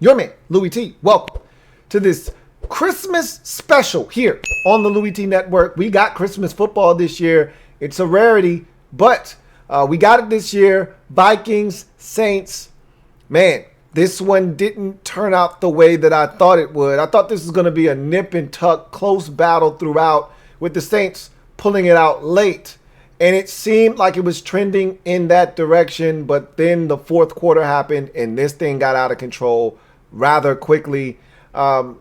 your man, Louie T. Welcome to this Christmas special here on the LouieTeeNetwork. We got Christmas football this year. It's a rarity, but we got it this year. Vikings, Saints. Man, this one didn't turn out the way that I thought it would. I thought this was going to be a nip and tuck, close battle throughout, with the Saints pulling it out late. And it seemed like it was trending in that direction, but then the fourth quarter happened and this thing got out of control rather quickly. Head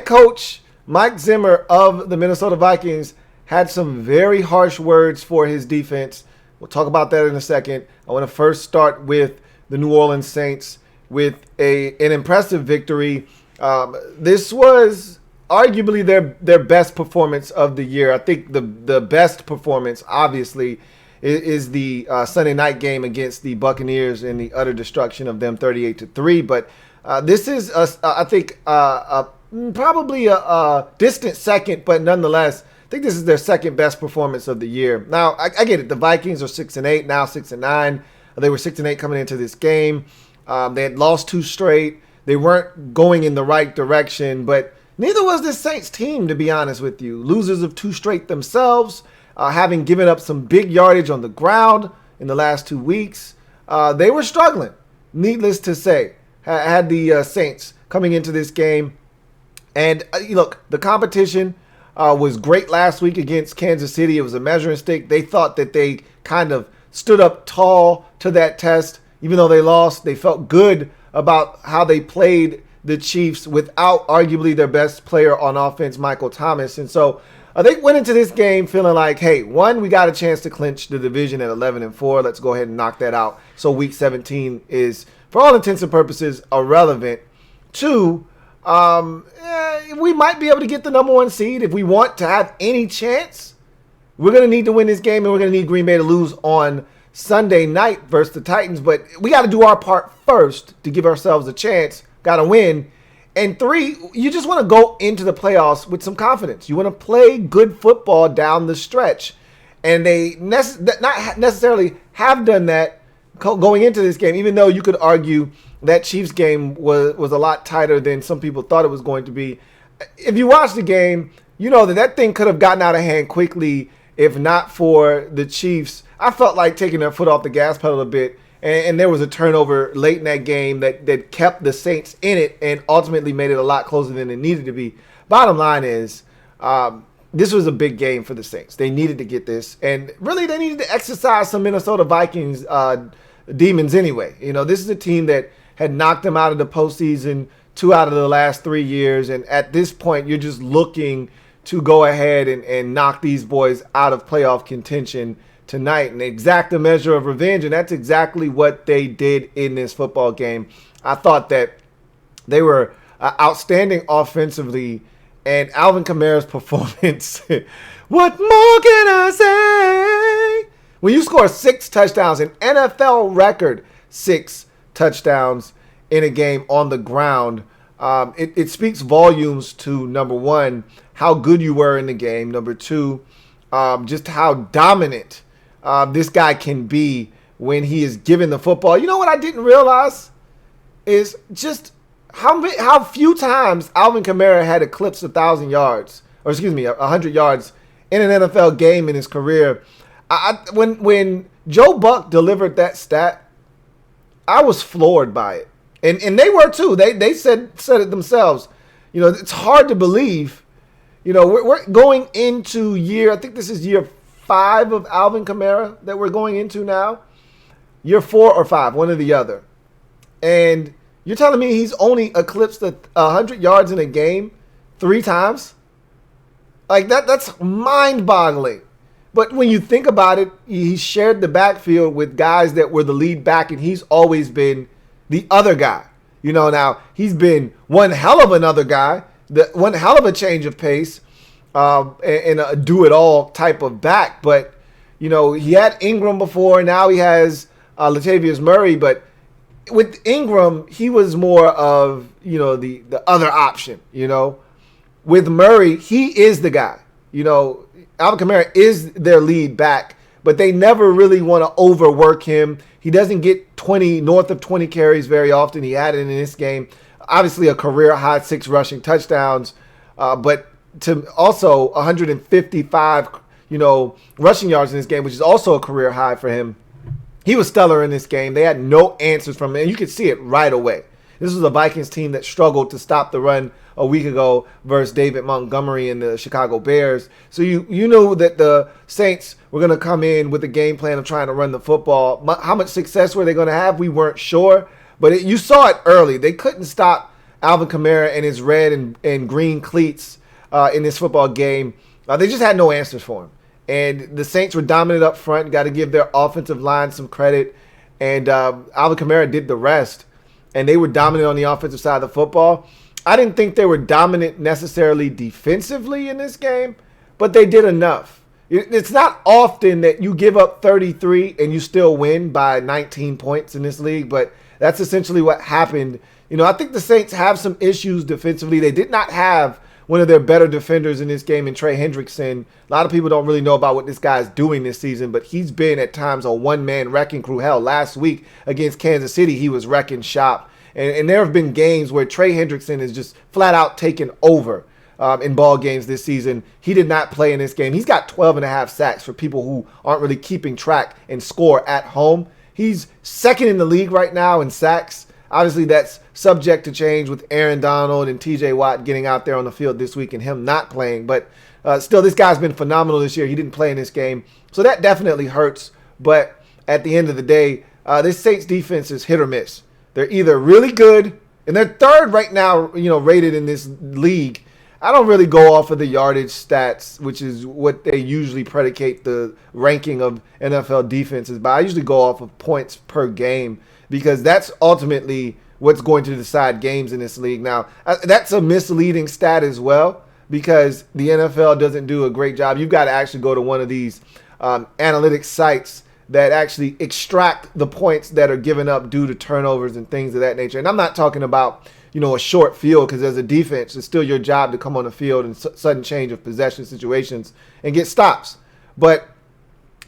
coach Mike Zimmer of the Minnesota Vikings had some very harsh words for his defense. We'll talk about that in a second. I want to first start with the New Orleans Saints with an impressive victory. This was arguably their best performance of the year. I think the best performance, obviously, is the Sunday night game against the Buccaneers and the utter destruction of them 38-3. But this is, I think, probably a distant second, but nonetheless, I think this is their second best performance of the year. Now, I get it. The Vikings are 6-8, now 6-9. They were 6-8 coming into this game. They had lost 2 straight. They weren't going in the right direction, but neither was this Saints team, to be honest with you. Losers of 2 straight themselves, having given up some big yardage on the ground in the last 2 weeks. They were struggling, needless to say, had the Saints coming into this game. And look, the competition was great last week against Kansas City. It was a measuring stick. They thought that they kind of stood up tall to that test. Even though they lost, they felt good about how they played the Chiefs without arguably their best player on offense, Michael Thomas. And so they went into this game feeling like, hey, one, we got a chance to clinch the division at 11-4. Let's go ahead and knock that out. So week 17 is, for all intents and purposes, irrelevant. 2, we might be able to get the number 1 seed. If we want to have any chance, we're going to need to win this game, and we're going to need Green Bay to lose on Sunday night versus the Titans. But we got to do our part first to give ourselves a chance. Got to win. And 3, you just want to go into the playoffs with some confidence. You want to play good football down the stretch. And they not necessarily have done that going into this game, even though you could argue that Chiefs game was a lot tighter than some people thought it was going to be. If you watch the game, you know that thing could have gotten out of hand quickly if not for the Chiefs. I felt like taking their foot off the gas pedal a bit. And there was a turnover late in that game that kept the Saints in it and ultimately made it a lot closer than it needed to be. Bottom line is, this was a big game for the Saints. They needed to get this. And really, they needed to exercise some Minnesota Vikings demons anyway. You know, this is a team that had knocked them out of the postseason 2 out of the last 3 years. And at this point, you're just looking to go ahead and knock these boys out of playoff contention tonight and exact a measure of revenge, and that's exactly what they did in this football game. I thought that they were outstanding offensively, and Alvin Kamara's performance, what more can I say? When you score 6 touchdowns, an NFL record 6 touchdowns in a game on the ground, it speaks volumes to, number 1, how good you were in the game, number 2, just how dominant this guy can be when he is given the football. You know what I didn't realize is just how few times Alvin Kamara had eclipsed 1,000 yards, or 100 yards in an NFL game in his career. When Joe Buck delivered that stat, I was floored by it, and they were too. They said it themselves. You know, it's hard to believe. You know, we're going into I think this is year 5 of Alvin Kamara that we're going into now. Year 4 or 5, one or the other. And you're telling me he's only eclipsed 100 yards in a game 3 times? Like, that's mind-boggling. But when you think about it, he shared the backfield with guys that were the lead back, and he's always been the other guy. You know, now, he's been one hell of another guy, one hell of a change of pace, and a do-it-all type of back. But, you know, he had Ingram before. Now he has Latavius Murray. But with Ingram, he was more of, you know, the other option, you know. With Murray, he is the guy. You know, Alvin Kamara is their lead back. but they never really want to overwork him. He doesn't get north of 20 carries very often. He had it in this game. Obviously a career high 6 rushing touchdowns, but to also 155, rushing yards in this game, which is also a career high for him. He was stellar in this game. They had no answers from him, and you could see it right away. This was a Vikings team that struggled to stop the run a week ago versus David Montgomery and the Chicago Bears. So you knew that the Saints were going to come in with a game plan of trying to run the football. How much success were they going to have? We weren't sure, but you saw it early. They couldn't stop Alvin Kamara and his red and green cleats in this football game. They just had no answers for him. And the Saints were dominant up front. Got to give their offensive line some credit. And Alvin Kamara did the rest. And they were dominant on the offensive side of the football. I didn't think they were dominant necessarily defensively in this game, but they did enough. It's not often that you give up 33 and you still win by 19 points in this league, but that's essentially what happened. I think the Saints have some issues defensively. They did not have one of their better defenders in this game in Trey Hendrickson. A lot of people don't really know about what this guy's doing this season, but he's been at times a one-man wrecking crew. Hell, last week against Kansas City, he was wrecking shop. And there have been games where Trey Hendrickson is just flat out taken over in ball games this season. He did not play in this game. He's got 12.5 sacks for people who aren't really keeping track and score at home. He's second in the league right now in sacks. Obviously, that's subject to change with Aaron Donald and TJ Watt getting out there on the field this week and him not playing. But still, this guy's been phenomenal this year. He didn't play in this game. So that definitely hurts. But at the end of the day, this Saints defense is hit or miss. They're either really good, and they're third right now, rated in this league. I don't really go off of the yardage stats, which is what they usually predicate the ranking of NFL defenses, but I usually go off of points per game because that's ultimately what's going to decide games in this league. Now, that's a misleading stat as well because the NFL doesn't do a great job. You've got to actually go to one of these analytics sites that actually extract the points that are given up due to turnovers and things of that nature. And I'm not talking about, a short field, because as a defense, it's still your job to come on the field in sudden change of possession situations and get stops. But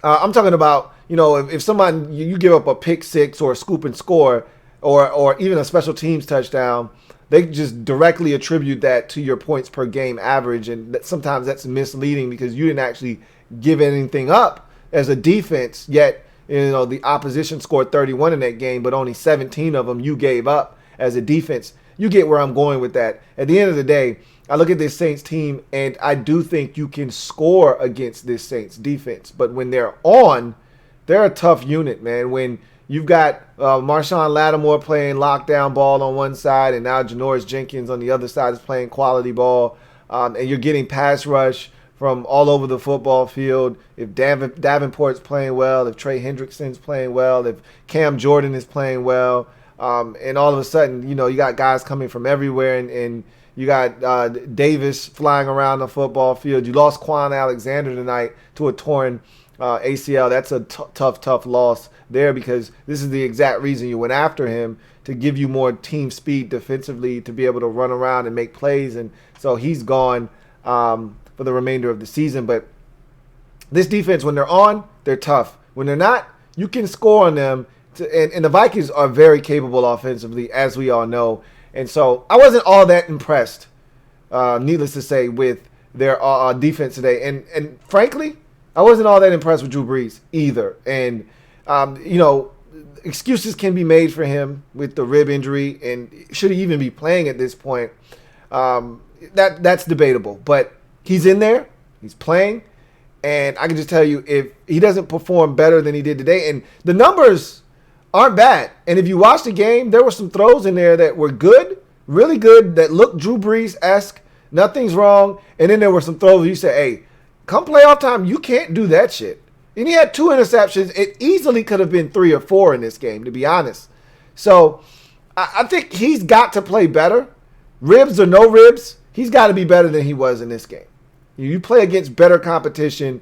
I'm talking about, if someone, you give up a pick six or a scoop and score or even a special teams touchdown, they just directly attribute that to your points per game average. And sometimes that's misleading because you didn't actually give anything up as a defense, yet the opposition scored 31 in that game, but only 17 of them you gave up as a defense. You get where I'm going with that. At the end of the day, I look at this Saints team, and I do think you can score against this Saints defense. But when they're on, they're a tough unit, man. When you've got Marshawn Lattimore playing lockdown ball on one side, and now Janoris Jenkins on the other side is playing quality ball, and you're getting pass rush from all over the football field. If Davenport's playing well, if Trey Hendrickson's playing well, if Cam Jordan is playing well, and all of a sudden, you got guys coming from everywhere, and you got Davis flying around the football field. You lost Quan Alexander tonight to a torn ACL. That's a tough loss there because this is the exact reason you went after him, to give you more team speed defensively to be able to run around and make plays. And so he's gone for the remainder of the season. But this defense, when they're on, they're tough. When they're not, you can score on them. And the Vikings are very capable offensively, as we all know. And so I wasn't all that impressed, needless to say, with their defense today. And frankly, I wasn't all that impressed with Drew Brees either. And, excuses can be made for him with the rib injury, and should he even be playing at this point? That's debatable. But he's in there. He's playing. And I can just tell you, if he doesn't perform better than he did today, and the numbers aren't bad. And if you watch the game, there were some throws in there that were good, really good, that looked Drew Brees-esque. Nothing's wrong. And then there were some throws where you say, hey, come playoff time, you can't do that shit. And he had 2 interceptions. It easily could have been 3 or 4 in this game, to be honest. So I think he's got to play better. Ribs or no ribs, he's got to be better than he was in this game. You play against better competition,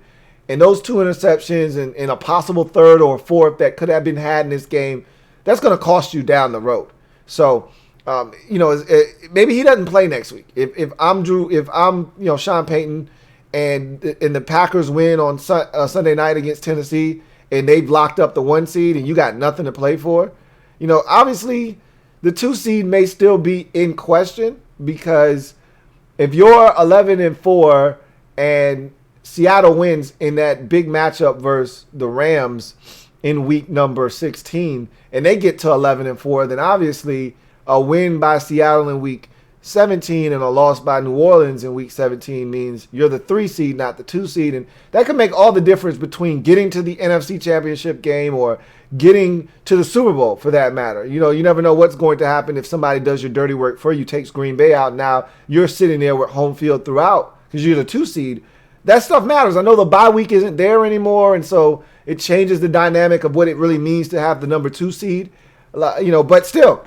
and those 2 interceptions and a possible 3rd or 4th that could have been had in this game, that's going to cost you down the road. So, maybe he doesn't play next week. If I'm Sean Payton and the Packers win on Sunday night against Tennessee, and they've locked up the 1 seed, and you got nothing to play for. Obviously, the 2 seed may still be in question, because if you're 11-4 and Seattle wins in that big matchup versus the Rams in week number 16, and they get to 11-4, then obviously a win by Seattle in week 17 and a loss by New Orleans in week 17 means you're the 3 seed, not the 2 seed. And that can make all the difference between getting to the NFC Championship game or getting to the Super Bowl, for that matter. You never know what's going to happen if somebody does your dirty work for you, takes Green Bay out. Now you're sitting there with home field throughout because you're the 2 seed. That stuff matters. I know the bye week isn't there anymore, and so it changes the dynamic of what it really means to have the number 2 seed. But still,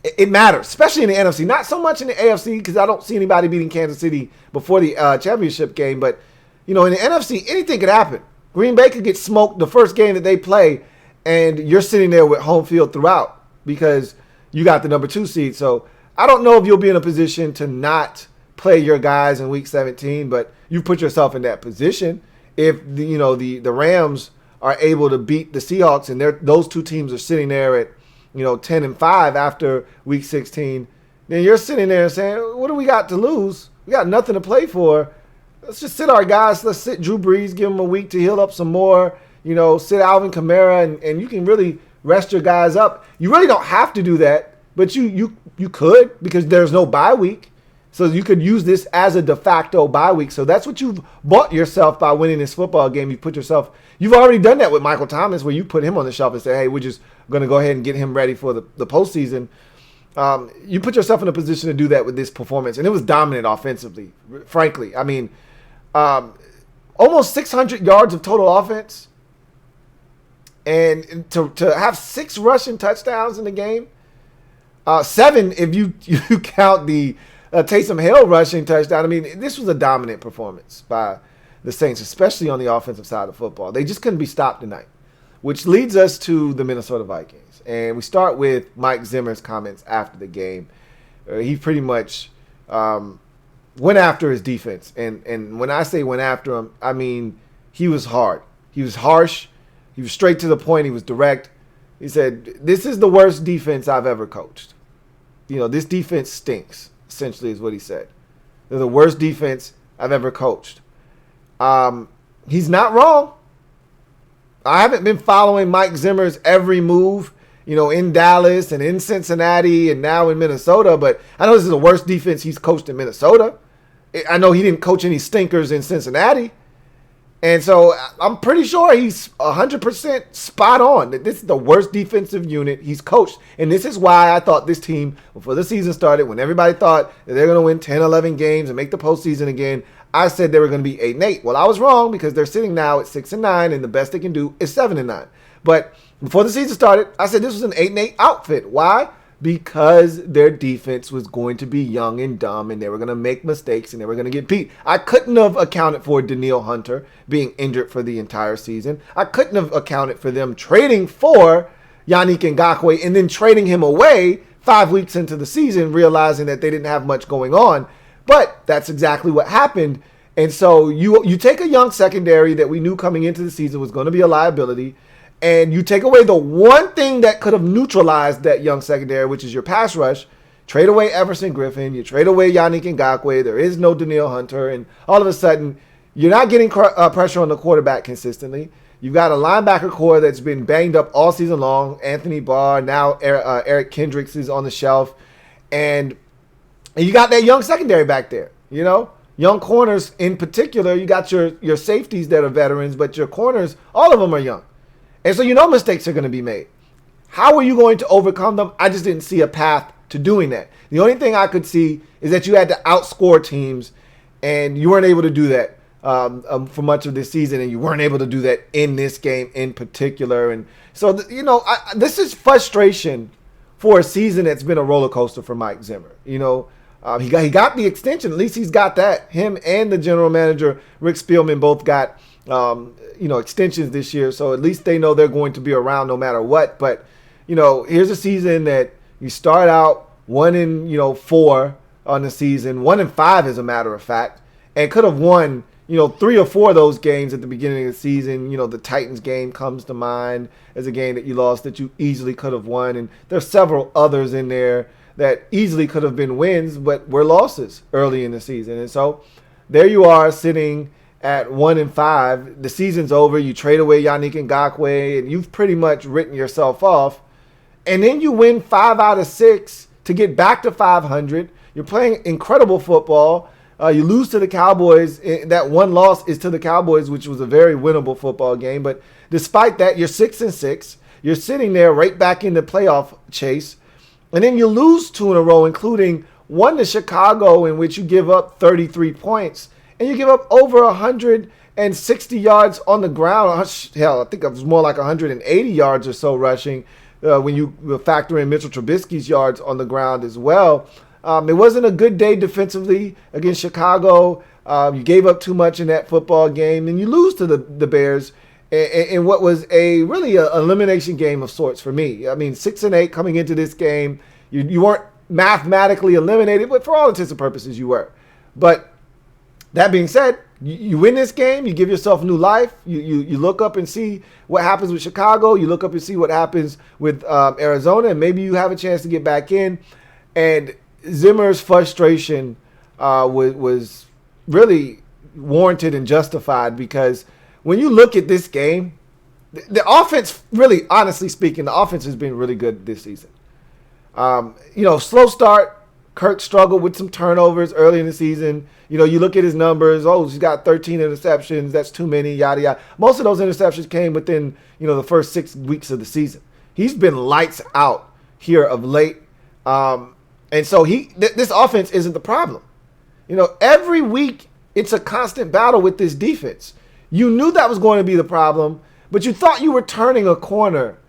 it matters, especially in the NFC. Not so much in the AFC, because I don't see anybody beating Kansas City before the championship game. But, in the NFC, anything could happen. Green Bay could get smoked the first game that they play, and you're sitting there with home field throughout because you got the number 2 seed. So I don't know if you'll be in a position to not play your guys in week 17, but you put yourself in that position if the Rams are able to beat the Seahawks, and those 2 teams are sitting there at 10-5 after week 16, then you're sitting there saying, what do we got to lose? We got nothing to play for. Let's just sit our guys. Let's sit Drew Brees, give him a week to heal up some more. Sit Alvin Kamara, and you can really rest your guys up. You really don't have to do that, but you could, because there's no bye week. So you could use this as a de facto bye week. So that's what you've bought yourself by winning this football game. You've already done that with Michael Thomas, where you put him on the shelf and say, hey, we're just going to go ahead and get him ready for the postseason. You put yourself in a position to do that with this performance. And it was dominant offensively, frankly. I mean, almost 600 yards of total offense. And to have 6 rushing touchdowns in the game. 7 if you count the Taysom Hill rushing touchdown. I mean, this was a dominant performance by the Saints, especially on the offensive side of football. They just couldn't be stopped tonight, which leads us to the Minnesota Vikings. And we start with Mike Zimmer's comments after the game. He pretty much went after his defense. And when I say went after him, I mean he was hard. He was harsh. He was straight to the point. He was direct. He said, this is the worst defense I've ever coached. This defense stinks, essentially is what he said. They're the worst defense I've ever coached. He's not wrong. I haven't been following Mike Zimmer's every move, in Dallas and in Cincinnati and now in Minnesota, but I know this is the worst defense he's coached in Minnesota. I know he didn't coach any stinkers in Cincinnati. And so I'm pretty sure he's 100% spot on that this is the worst defensive unit he's coached. And this is why I thought this team, before the season started, when everybody thought that they're going to win 10, 11 games and make the postseason again, I said they were going to be 8-8. Well, I was wrong, because they're sitting now at 6-9, and the best they can do is 7-9. But before the season started, I said this was an 8-8 outfit. Why? Because their defense was going to be young and dumb, and they were going to make mistakes, and they were going to get beat. I couldn't have accounted for Danielle Hunter being injured for the entire season. I couldn't have accounted for them trading for Yannick Ngakoue and then trading him away 5 weeks into the season, realizing that they didn't have much going on. But that's exactly what happened. And so you take a young secondary that we knew coming into the season was going to be a liability, and you take away the one thing that could have neutralized that young secondary, which is your pass rush. Trade away Everson Griffin. You trade away Yannick Ngakoue. There is no Danielle Hunter. And all of a sudden, you're not getting pressure on the quarterback consistently. You've got a linebacker core that's been banged up all season long. Anthony Barr, now Eric Kendricks is on the shelf. And you got that young secondary back there, Young corners in particular. You got your safeties that are veterans, but your corners, all of them are young. And so mistakes are going to be made. How are you going to overcome them? I just didn't see a path to doing that. The only thing I could see is that you had to outscore teams, and you weren't able to do that for much of this season, and you weren't able to do that in this game in particular. And so, this is frustration for a season that's been a roller coaster for Mike Zimmer. He got the extension. At least he's got that. Him and the general manager, Rick Spielman, both got extensions this year. So at least they know they're going to be around no matter what. But, here's a season that you start out 1-4 on the season, 1-5 as a matter of fact, and could have won, 3 or 4 of those games at the beginning of the season, the Titans game comes to mind as a game that you lost that you easily could have won. And there's several others in there that easily could have been wins, but were losses early in the season. And so there you are sitting at 1-5. The season's over. You trade away Yannick Ngakoue, and you've pretty much written yourself off. And then you win 5 out of 6 to get back to 500. You're playing incredible football. You lose to the Cowboys. That one loss is to the Cowboys, which was a very winnable football game. But despite that, you're 6-6. You're sitting there right back in the playoff chase. And then you lose 2 in a row, including one to Chicago, in which you give up 33 points. And you give up over 160 yards on the ground. Hell, I think it was more like 180 yards or so rushing when you factor in Mitchell Trubisky's yards on the ground as well. It wasn't a good day defensively against Chicago. You gave up too much in that football game, and you lose to the Bears in what was really an elimination game of sorts for me. I mean, 6-8 coming into this game. You weren't mathematically eliminated, but for all intents and purposes, you were. But that being said, you win this game, you give yourself new life. You look up and see what happens with Chicago. You look up and see what happens with Arizona, and maybe you have a chance to get back in. And Zimmer's frustration was really warranted and justified, because when you look at this game, the offense, really, honestly speaking, the offense has been really good this season. Slow start. Kirk struggled with some turnovers early in the season. You look at his numbers. Oh, he's got 13 interceptions. That's too many, yada, yada. Most of those interceptions came within, the first 6 weeks of the season. He's been lights out here of late. And so this offense isn't the problem. Every week it's a constant battle with this defense. You knew that was going to be the problem, but you thought you were turning a corner,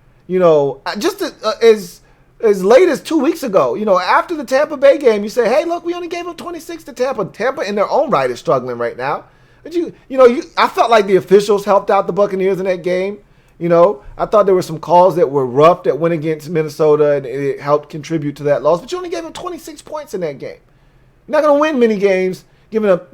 just as late as 2 weeks ago. After the Tampa Bay game, you say, hey, look, we only gave up 26 to Tampa. Tampa in their own right is struggling right now. But I felt like the officials helped out the Buccaneers in that game. I thought there were some calls that were rough that went against Minnesota, and it helped contribute to that loss. But you only gave them 26 points in that game. You're not going to win many games giving up,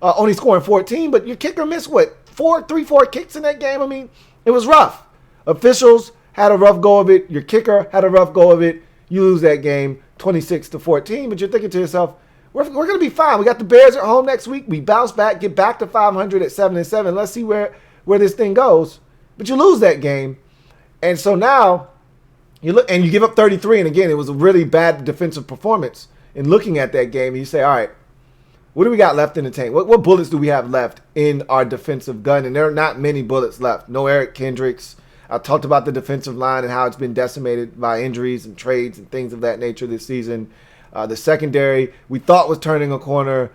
only scoring 14. But your kicker missed, 4 kicks in that game? I mean, it was rough. Officials had a rough go of it. Your kicker had a rough go of it. You lose that game 26-14. But you're thinking to yourself, we're going to be fine. We got the Bears at home next week. We bounce back, get back to 500 at 7-7. Let's see where this thing goes. But you lose that game. And so now you look and you give up 33. And again, it was a really bad defensive performance in looking at that game. And you say, all right, what do we got left in the tank? What bullets do we have left in our defensive gun? And there are not many bullets left. No Eric Kendricks. I talked about the defensive line and how it's been decimated by injuries and trades and things of that nature this season. The secondary, we thought was turning a corner.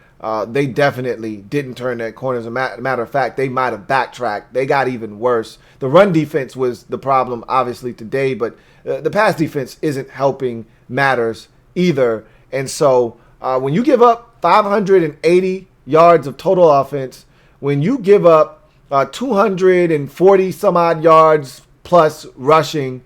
They definitely didn't turn that corner. As a matter of fact, they might have backtracked. They got even worse. The run defense was the problem, obviously, today, but the pass defense isn't helping matters either. And so when you give up 580 yards of total offense, when you give up 240 some odd yards plus rushing,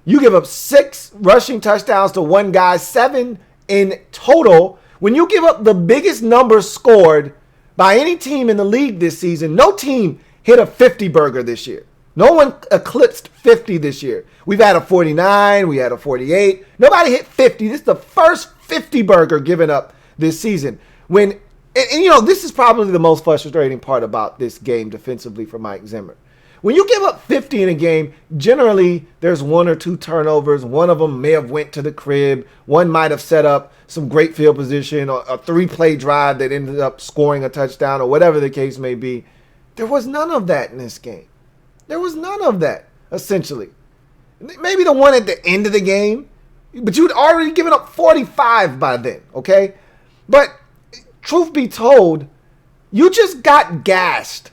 you give up 6 rushing touchdowns to one guy, 7 in total. When you give up the biggest number scored by any team in the league this season, no team hit a 50 burger this year. No one eclipsed 50 this year. We've had a 49, we had a 48. Nobody hit 50. This is the first 50 burger given up this season. And this is probably the most frustrating part about this game defensively for Mike Zimmer. When you give up 50 in a game, generally there's 1 or 2 turnovers. One of them may have went to the crib. One might have set up some great field position, or a 3-play drive that ended up scoring a touchdown, or whatever the case may be. There was none of that in this game. There was none of that, essentially. Maybe the one at the end of the game, but you'd already given up 45 by then, okay? But truth be told, you just got gassed.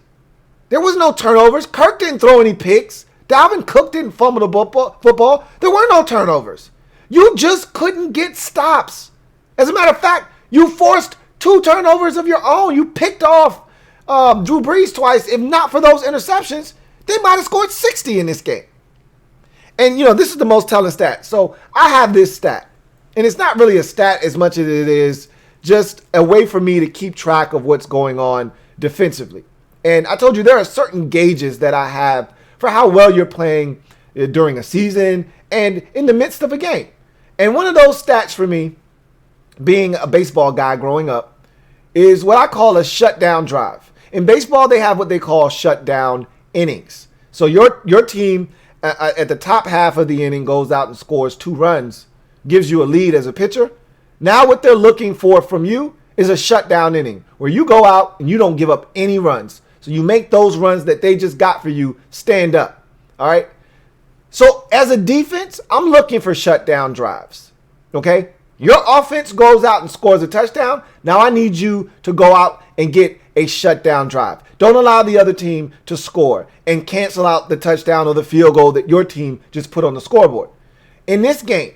There was no turnovers. Kirk didn't throw any picks. Dalvin Cook didn't fumble the football. There were no turnovers. You just couldn't get stops. As a matter of fact, you forced 2 turnovers of your own. You picked off Drew Brees twice. If not for those interceptions, they might have scored 60 in this game. And, this is the most telling stat. So I have this stat. And it's not really a stat as much as it is just a way for me to keep track of what's going on defensively. And I told you there are certain gauges that I have for how well you're playing during a season and in the midst of a game. And one of those stats for me, being a baseball guy growing up, is what I call a shutdown drive. In baseball, they have what they call shutdown innings. So your team at the top half of the inning goes out and scores 2 runs, gives you a lead as a pitcher. Now what they're looking for from you is a shutdown inning where you go out and you don't give up any runs. So you make those runs that they just got for you stand up. All right. So as a defense, I'm looking for shutdown drives. Okay. Your offense goes out and scores a touchdown. Now I need you to go out and get a shutdown drive. Don't allow the other team to score and cancel out the touchdown or the field goal that your team just put on the scoreboard. In this game,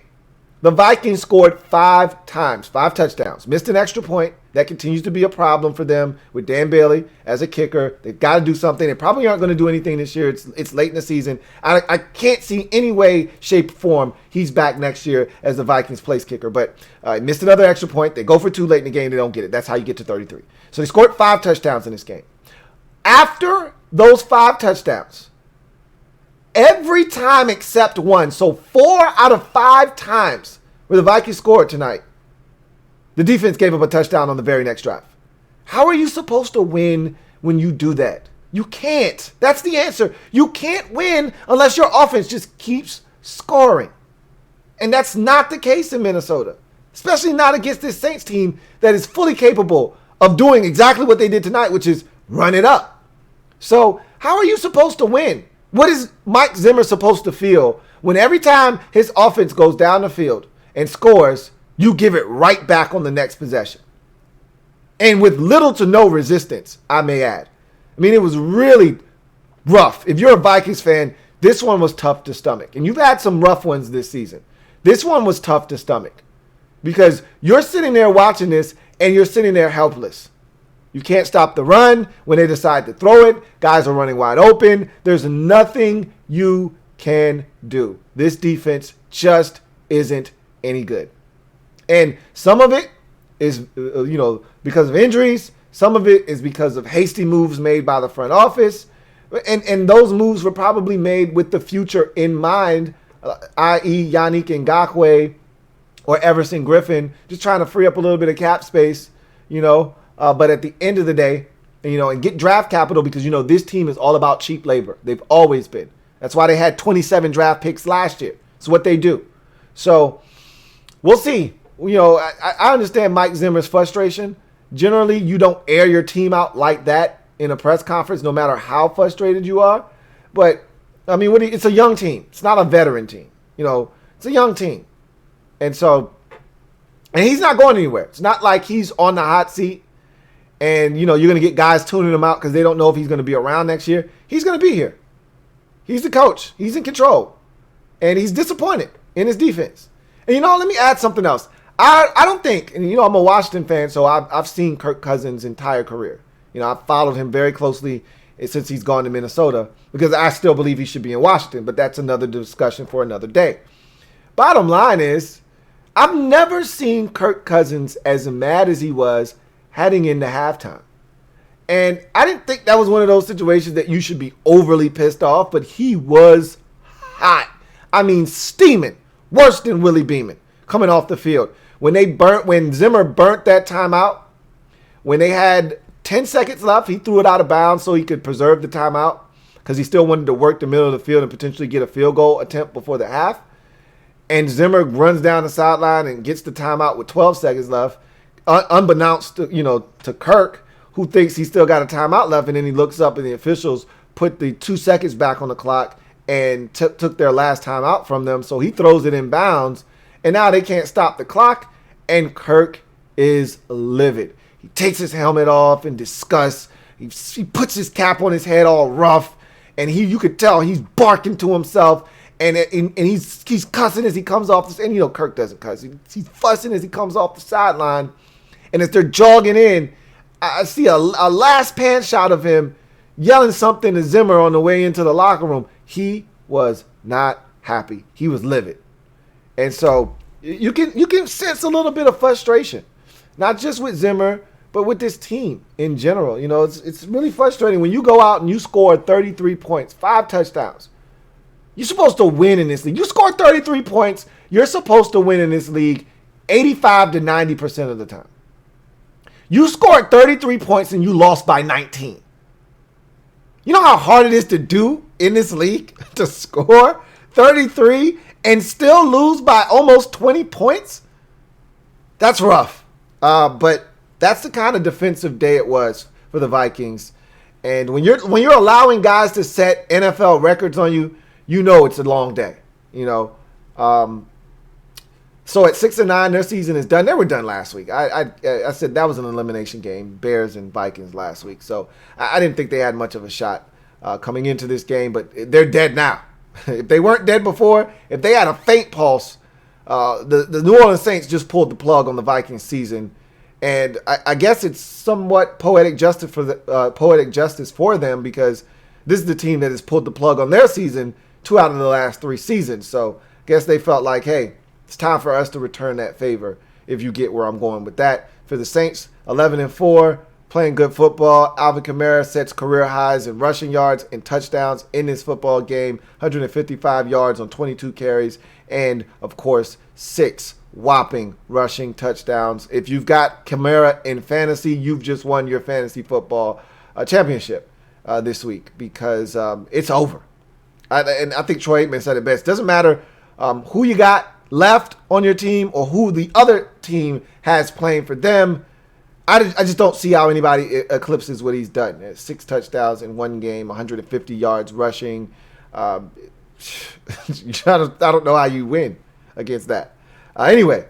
the Vikings scored 5 times, 5 touchdowns, missed an extra point. That continues to be a problem for them with Dan Bailey as a kicker. They've got to do something. They probably aren't going to do anything this year. It's late in the season. I can't see any way, shape, form he's back next year as the Vikings place kicker. But missed another extra point. They go for 2 late in the game. They don't get it. That's how you get to 33. So they scored 5 touchdowns in this game. After those 5 touchdowns, every time except one, so 4 out of 5 times where the Vikings scored tonight, the defense gave up a touchdown on the very next drive. How are you supposed to win when you do that? You can't. That's the answer. You can't win unless your offense just keeps scoring. And that's not the case in Minnesota, especially not against this Saints team that is fully capable of doing exactly what they did tonight, which is run it up. So how are you supposed to win? What is Mike Zimmer supposed to feel when every time his offense goes down the field and scores, you give it right back on the next possession? And with little to no resistance, I may add. I mean, it was really rough. If you're a Vikings fan, this one was tough to stomach. And you've had some rough ones this season. This one was tough to stomach because you're sitting there watching this and you're sitting there helpless. You can't stop the run when they decide to throw it. Guys are running wide open. There's nothing you can do. This defense just isn't any good. And some of it is, because of injuries. Some of it is because of hasty moves made by the front office. And those moves were probably made with the future in mind, i.e. Yannick Ngakoue or Everson Griffin, just trying to free up a little bit of cap space, But at the end of the day, and get draft capital because, this team is all about cheap labor. They've always been. That's why they had 27 draft picks last year. It's what they do. So we'll see. I understand Mike Zimmer's frustration. Generally, you don't air your team out like that in a press conference, no matter how frustrated you are. But, I mean, it's a young team. It's not a veteran team. It's a young team. And so, and he's not going anywhere. It's not like he's on the hot seat and, you're going to get guys tuning him out because they don't know if he's going to be around next year. He's going to be here. He's the coach. He's in control. And he's disappointed in his defense. And, let me add something else. I don't think, and I'm a Washington fan, so I've seen Kirk Cousins' entire career. I've followed him very closely since he's gone to Minnesota because I still believe he should be in Washington, but that's another discussion for another day. Bottom line is, I've never seen Kirk Cousins as mad as he was heading into halftime. And I didn't think that was one of those situations that you should be overly pissed off, but he was hot. I mean, steaming, worse than Willie Beeman coming off the field. When Zimmer burnt that timeout, when they had 10 seconds left, he threw it out of bounds so he could preserve the timeout because he still wanted to work the middle of the field and potentially get a field goal attempt before the half. And Zimmer runs down the sideline and gets the timeout with 12 seconds left, unbeknownst to Kirk, who thinks he's still got a timeout left. And then he looks up and the officials put the 2 seconds back on the clock and took their last timeout from them. So he throws it in bounds. And now they can't stop the clock, and Kirk is livid. He takes his helmet off in disgust. He puts his cap on his head all rough, and you could tell he's barking to himself, and he's cussing as he comes off this. And Kirk doesn't cuss. He's fussing as he comes off the sideline, and as they're jogging in, I see a last pan shot of him yelling something to Zimmer on the way into the locker room. He was not happy. He was livid. And so you can sense a little bit of frustration, not just with Zimmer, but with this team in general. You know, it's really frustrating when you go out and you score 33 points, 5 touchdowns. You're supposed to win in this league. You score 33 points, you're supposed to win in this league 85 to 90% of the time. You scored 33 points and you lost by 19. You know how hard it is to do in this league to score 33 and still lose by almost 20 points? That's rough. But that's the kind of defensive day it was for the Vikings. And when you're allowing guys to set NFL records on you, you know it's a long day. You know. So at 6-9, their season is done. They were done last week. I said that was an elimination game, Bears and Vikings last week. So I didn't think they had much of a shot coming into this game, but they're dead now. If they weren't dead before, if they had a faint pulse, the New Orleans Saints just pulled the plug on the Vikings season. And I guess it's somewhat poetic justice for them, because this is the team that has pulled the plug on their season 2 out of the last 3 seasons. So I guess they felt like, hey, it's time for us to return that favor, if you get where I'm going with that. For the Saints, 11-4, playing good football. Alvin Kamara sets career highs in rushing yards and touchdowns in this football game. 155 yards on 22 carries. And, of course, 6 whopping rushing touchdowns. If you've got Kamara in fantasy, you've just won your fantasy football championship this week, because it's over. And I think Troy Aikman said it best. Doesn't matter who you got left on your team or who the other team has playing for them. I just don't see how anybody eclipses what he's done. 6 touchdowns in one game, 150 yards rushing. I don't know how you win against that. Anyway,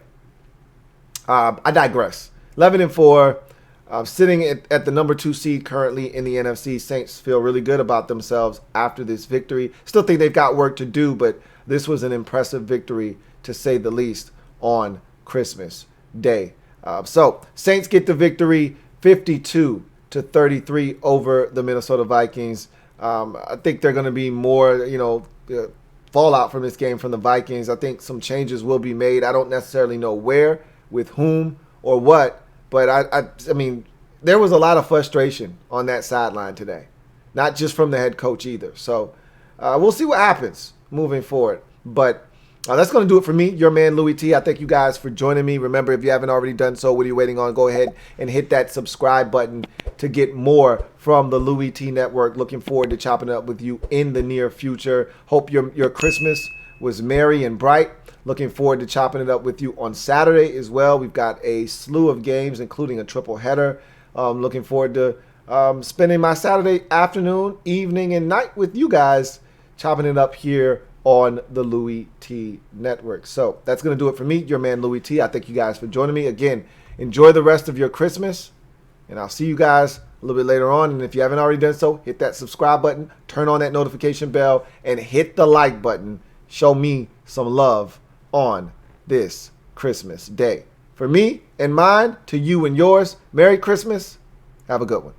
I digress. 11-4, sitting at the number 2 seed currently in the NFC. Saints feel really good about themselves after this victory. Still think they've got work to do, but this was an impressive victory, to say the least, on Christmas Day. So Saints get the victory, 52-33 over the Minnesota Vikings. I think they're going to be more, fallout from this game from the Vikings. I think some changes will be made. I don't necessarily know where, with whom, or what, but I mean, there was a lot of frustration on that sideline today, not just from the head coach either. So we'll see what happens moving forward. But that's going to do it for me, your man Louie T. I thank you guys for joining me. Remember, if you haven't already done so, what are you waiting on? Go ahead and hit that subscribe button to get more from the Louie T Network. Looking forward to chopping it up with you in the near future. Hope your Christmas was merry and bright. Looking forward to chopping it up with you on Saturday as well. We've got a slew of games, including a triple header. Looking forward to spending my Saturday afternoon, evening, and night with you guys, chopping it up here on the Louie T Network. So that's going to do it for me, your man Louie T. I thank you guys for joining me. Again, enjoy the rest of your Christmas, and I'll see you guys a little bit later on. And if you haven't already done so, hit that subscribe button, turn on that notification bell, and hit the like button. Show me some love on this Christmas Day. For me and mine, to you and yours, Merry Christmas. Have a good one.